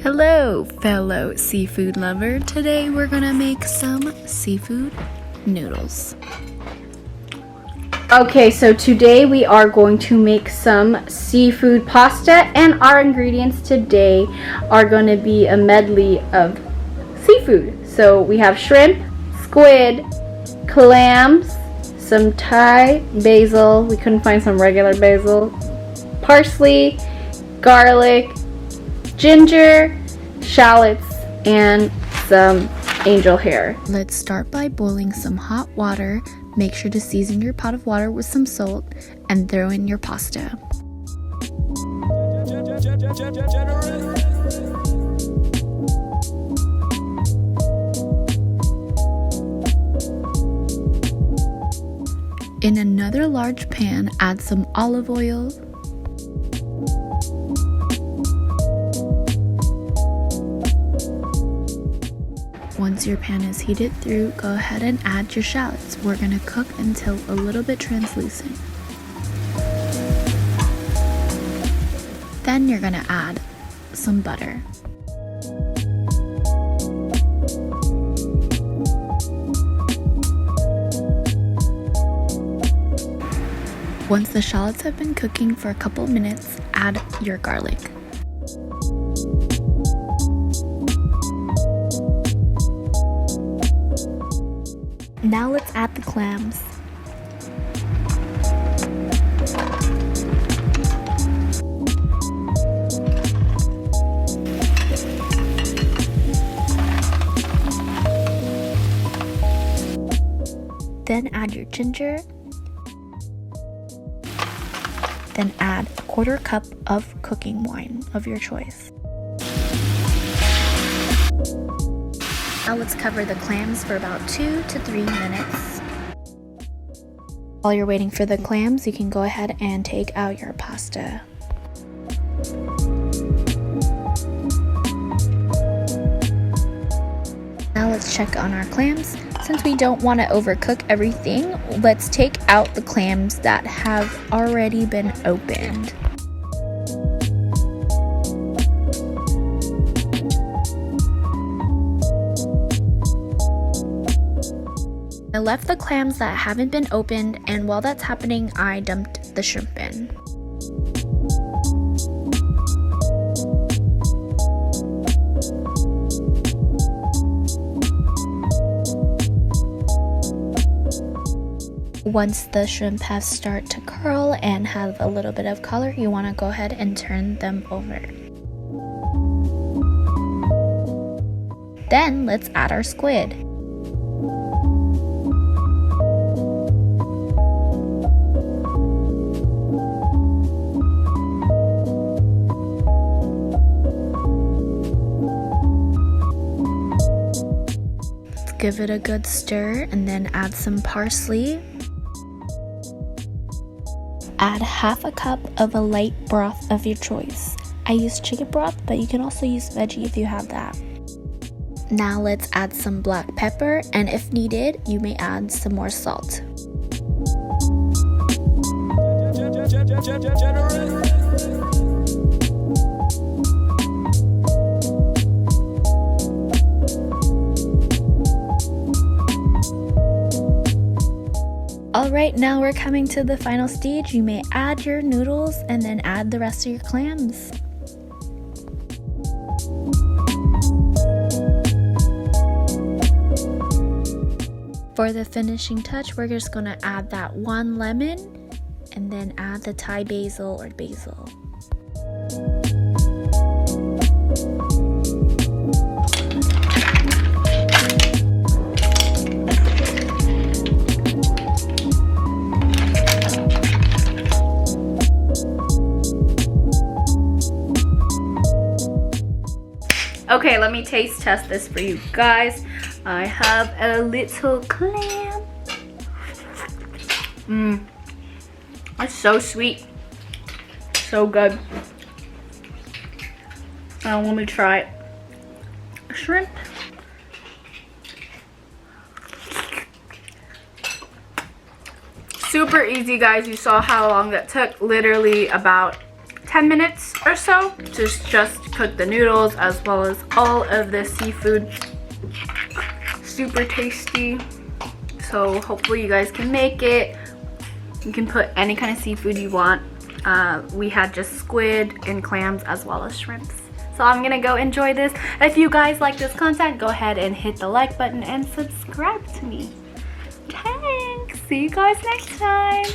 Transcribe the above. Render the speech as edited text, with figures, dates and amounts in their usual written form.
Hello, fellow seafood lover. Today we're gonna make some seafood noodles. Okay, so today we are going to make some seafood pasta, and our ingredients today are going to be a medley of seafood. So we have shrimp, squid, clams, some Thai basil, we couldn't find some regular basil, parsley, garlic, ginger, shallots, and some angel hair. Let's start by boiling some hot water. Make sure to season your pot of water with some salt and throw in your pasta. In another large pan, add some olive oil, once your pan is heated through, go ahead and add your shallots. We're going to cook until a little bit translucent. Then you're going to add some butter. Once the shallots have been cooking for a couple minutes, add your garlic. Now let's add the clams. Then add your ginger. Then add a 1/4 cup of cooking wine of your choice. Now let's cover the clams for about 2 to 3 minutes. While you're waiting for the clams, you can go ahead and take out your pasta. Now let's check on our clams. Since we don't want to overcook everything, let's take out the clams that have already been opened. I left the clams that haven't been opened, and while that's happening, I dumped the shrimp in. Once the shrimp have started to curl and have a little bit of color, you want to go ahead and turn them over. Then let's add our squid. Let's give it a good stir and then add some parsley. Add 1/2 cup of a light broth of your choice. I use chicken broth, but you can also use veggie if you have that. Now let's add some black pepper, and if needed, you may add some more salt. Alright, now we're coming to the final stage. You may add your noodles and then add the rest of your clams. For the finishing touch, we're just going to add that 1 lemon and then add the Thai basil or basil. Okay, let me taste test this for you guys. I have a little clam. That's so sweet. So good. Now let me try shrimp. Super easy, guys. You saw how long that took. Literally about 10 minutes or so to just cook the noodles as well as all of the seafood. Super tasty. So hopefully you guys can make it. You can put any kind of seafood you want. We had just squid and clams as well as shrimps. So I'm gonna go enjoy this. If you guys like this content, go ahead and hit the like button and subscribe to me. Thanks. See you guys next time.